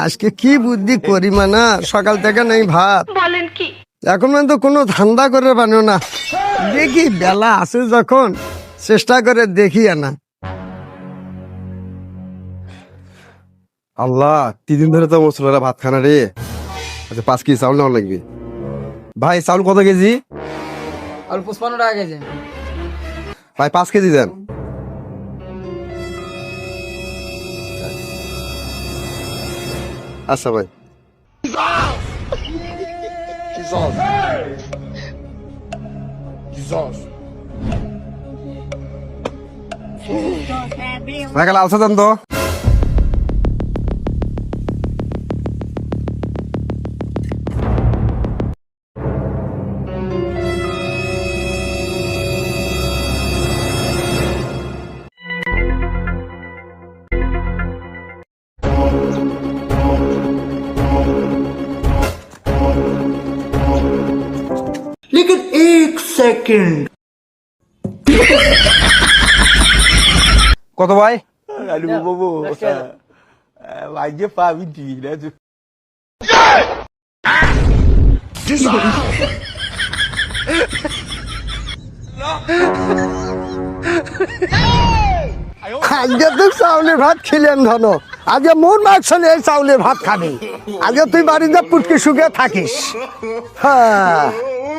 আজকে কি বুদ্ধি করি মানা, সকাল থেকে নেই ভাত। বলেন কি? এখন তো কোনো ধান্দা করে বানো না, দেখি বেলা আছে যখন চেষ্টা করে দেখি না। আল্লাহ, 3 দিন ধরে তো মুসলারা ভাত খানা রে। আচ্ছা 5 কেজি চাউল নেওয়া লাগবে। ভাই চাউল কত কেজি? আর 55 টাকা কেজি। ভাই 5 কেজি দেন। আচ্ছা ভাই। ভাই কাল আলসা দেন তো। लेकिन एक सेकंड কত ভাই? aduh bobo wajib pak binti dah tu আজকে তুই চাউলের ভাত খেলেন ধন, আজকে মোর মাঝখানে এই চাউলের ভাত খাবি। আজকে তুই বাড়িতে পুটকি শুকিয়ে থাকিস। হ্যাঁ